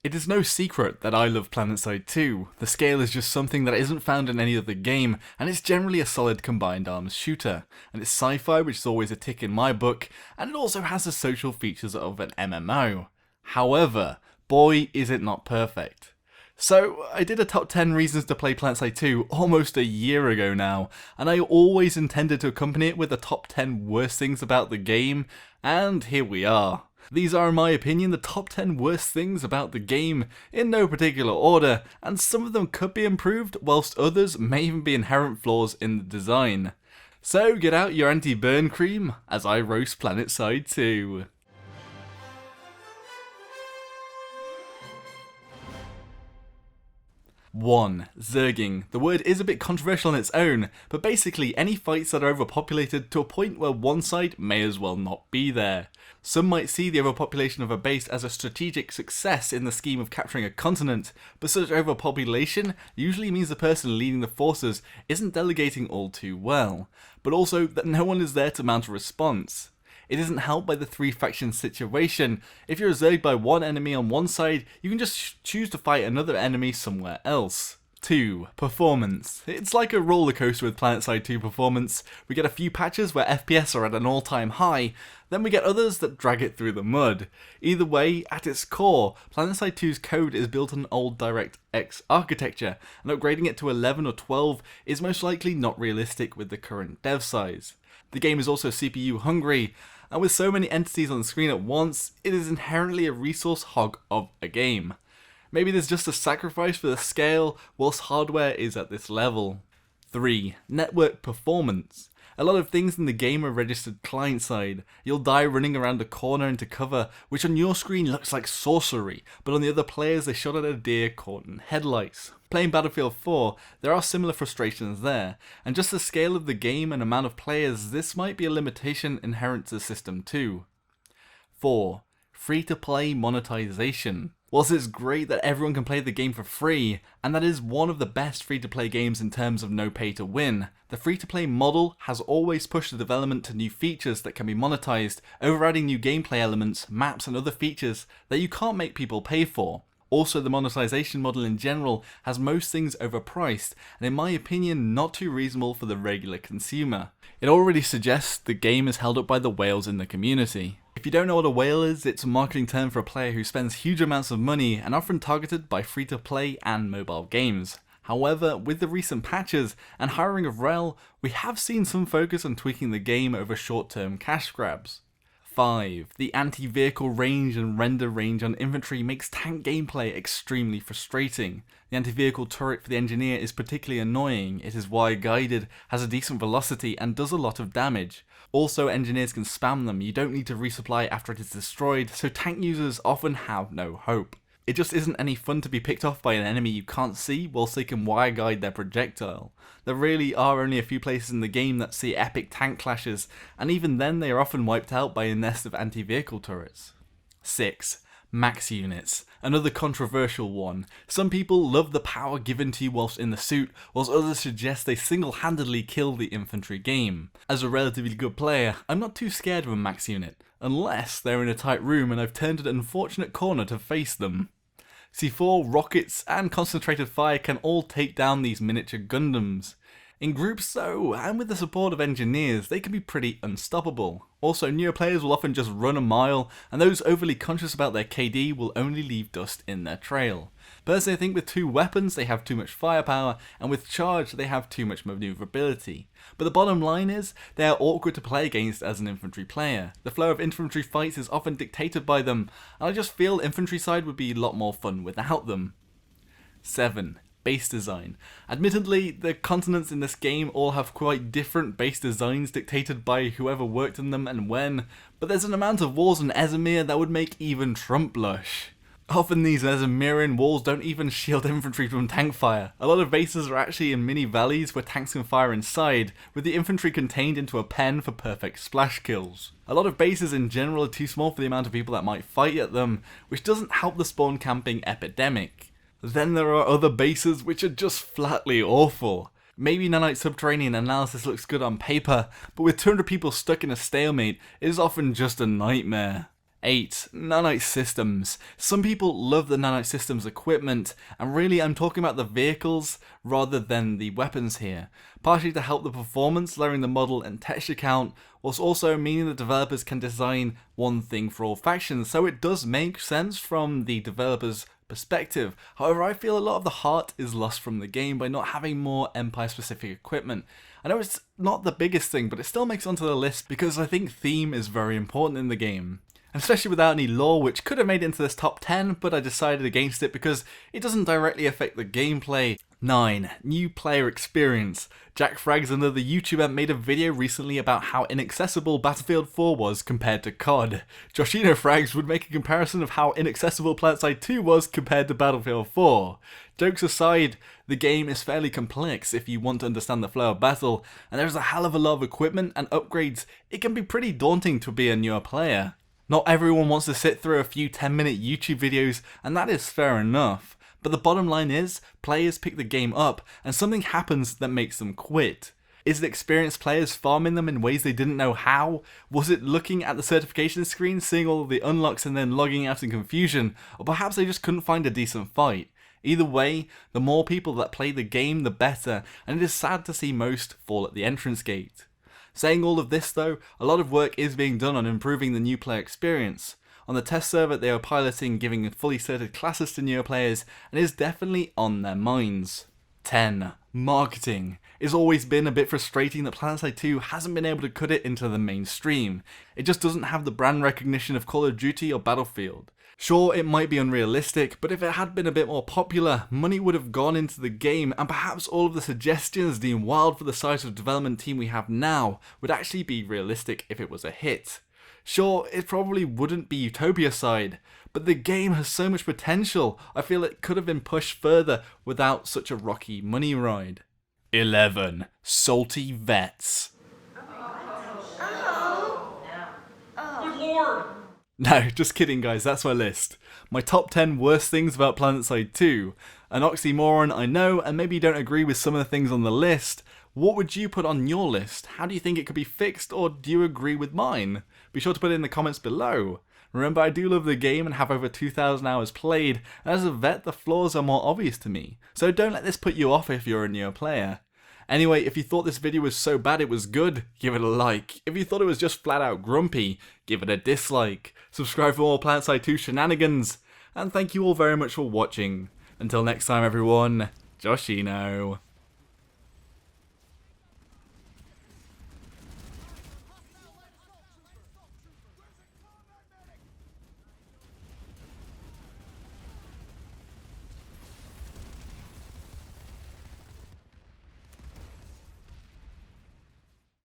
It is no secret that I love Planetside 2. The scale is just something that isn't found in any other game, and it's generally a solid combined arms shooter. And it's sci-fi, which is always a tick in my book, and it also has the social features of an MMO. However, boy is it not perfect. So, I did a top 10 reasons to play Planetside 2 almost a year ago now, and I always intended to accompany it with the top 10 worst things about the game, and here we are. These are, in my opinion, the top 10 worst things about the game, in no particular order, and some of them could be improved, whilst others may even be inherent flaws in the design. So get out your anti-burn cream, as I roast Planetside 2. 1. Zerging. The word is a bit controversial on its own, but basically any fights that are overpopulated to a point where one side may as well not be there. Some might see the overpopulation of a base as a strategic success in the scheme of capturing a continent, but such overpopulation usually means the person leading the forces isn't delegating all too well, but also that no one is there to mount a response. It isn't helped by the 3-faction situation. If you're zerged by one enemy on one side, you can just choose to fight another enemy somewhere else. 2. Performance. It's like a roller coaster with Planetside 2 performance. We get a few patches where FPS are at an all-time high, then we get others that drag it through the mud. Either way, at its core, Planetside 2's code is built on an old DirectX architecture, and upgrading it to 11 or 12 is most likely not realistic with the current dev size. The game is also CPU hungry, and with so many entities on the screen at once, it is inherently a resource hog of a game. Maybe there's just a sacrifice for the scale, whilst hardware is at this level. 3. Network performance. A lot of things in the game are registered client-side. You'll die running around a corner into cover, which on your screen looks like sorcery, but on the other players they shot at a deer caught in headlights. Playing Battlefield 4, there are similar frustrations there, and just the scale of the game and amount of players, this might be a limitation inherent to the system too. 4. Free-to-play monetization. Whilst it's great that everyone can play the game for free, and that is one of the best free-to-play games in terms of no pay to win, the free-to-play model has always pushed the development to new features that can be monetized, overriding new gameplay elements, maps and other features that you can't make people pay for. Also, the monetization model in general has most things overpriced, and in my opinion not too reasonable for the regular consumer. It already suggests the game is held up by the whales in the community. If you don't know what a whale is, it's a marketing term for a player who spends huge amounts of money and often targeted by free-to-play and mobile games. However, with the recent patches and hiring of Rel, we have seen some focus on tweaking the game over short-term cash grabs. 5. The anti-vehicle range and render range on infantry makes tank gameplay extremely frustrating. The anti-vehicle turret for the engineer is particularly annoying. It is wire guided, has a decent velocity and does a lot of damage. Also, engineers can spam them, you don't need to resupply after it is destroyed, so tank users often have no hope. It just isn't any fun to be picked off by an enemy you can't see whilst they can wire guide their projectile. There really are only a few places in the game that see epic tank clashes, and even then they are often wiped out by a nest of anti-vehicle turrets. 6. Max units. Another controversial one. Some people love the power given to you whilst in the suit, whilst others suggest they single-handedly kill the infantry game. As a relatively good player, I'm not too scared of a max unit, unless they're in a tight room and I've turned an unfortunate corner to face them. C4, rockets, and concentrated fire can all take down these miniature Gundams. In groups though, and with the support of engineers, they can be pretty unstoppable. Also, newer players will often just run a mile, and those overly conscious about their KD will only leave dust in their trail. Personally, I think with 2 weapons they have too much firepower, and with charge they have too much maneuverability. But the bottom line is, they are awkward to play against as an infantry player. The flow of infantry fights is often dictated by them, and I just feel infantry side would be a lot more fun without them. 7. Base design. Admittedly, the continents in this game all have quite different base designs dictated by whoever worked on them and when, but there's an amount of walls in Ezimir that would make even Trump blush. Often these Ezimirian walls don't even shield infantry from tank fire. A lot of bases are actually in mini valleys where tanks can fire inside, with the infantry contained into a pen for perfect splash kills. A lot of bases in general are too small for the amount of people that might fight at them, which doesn't help the spawn camping epidemic. Then there are other bases which are just flatly awful. Maybe Nanite Subterranean analysis looks good on paper, but with 200 people stuck in a stalemate, it is often just a nightmare. 8. Nanite systems. Some people love the nanite systems equipment, and really I'm talking about the vehicles rather than the weapons here. Partially to help the performance, lowering the model and texture count, whilst also meaning the developers can design one thing for all factions, so it does make sense from the developers' perspective. However, I feel a lot of the heart is lost from the game by not having more Empire specific equipment. I know it's not the biggest thing, but it still makes it onto the list because I think theme is very important in the game. And especially without any lore, which could have made it into this top 10, but I decided against it because it doesn't directly affect the gameplay. 9. New player experience. Jack Frags, another YouTuber, made a video recently about how inaccessible Battlefield 4 was compared to COD. Joshino Frags would make a comparison of how inaccessible Planetside 2 was compared to Battlefield 4. Jokes aside, the game is fairly complex if you want to understand the flow of battle, and there's a hell of a lot of equipment and upgrades. It can be pretty daunting to be a newer player. Not everyone wants to sit through a few 10-minute YouTube videos, and that is fair enough. But the bottom line is, players pick the game up, and something happens that makes them quit. Is it experienced players farming them in ways they didn't know how? Was it looking at the certification screen, seeing all of the unlocks and then logging out in confusion? Or perhaps they just couldn't find a decent fight? Either way, the more people that play the game, the better, and it is sad to see most fall at the entrance gate. Saying all of this though, a lot of work is being done on improving the new player experience. On the test server they are piloting giving fully certed classes to newer players, and is definitely on their minds. 10. Marketing. It's always been a bit frustrating that Planetside 2 hasn't been able to cut it into the mainstream. It just doesn't have the brand recognition of Call of Duty or Battlefield. Sure, it might be unrealistic, but if it had been a bit more popular, money would have gone into the game, and perhaps all of the suggestions deemed wild for the size of development team we have now would actually be realistic if it was a hit. Sure, it probably wouldn't be Utopia side, but the game has so much potential, I feel it could have been pushed further without such a rocky money ride. 11. Salty Vets. Good lord! No, just kidding guys, that's my list. My top 10 worst things about Planetside 2. An oxymoron, I know, and maybe you don't agree with some of the things on the list. What would you put on your list? How do you think it could be fixed, or do you agree with mine? Be sure to put it in the comments below. Remember, I do love the game and have over 2,000 hours played, and as a vet the flaws are more obvious to me, so don't let this put you off if you're a newer player. Anyway, if you thought this video was so bad it was good, give it a like. If you thought it was just flat out grumpy, give it a dislike. Subscribe for more Planetside 2 shenanigans, and thank you all very much for watching. Until next time everyone, Joshino.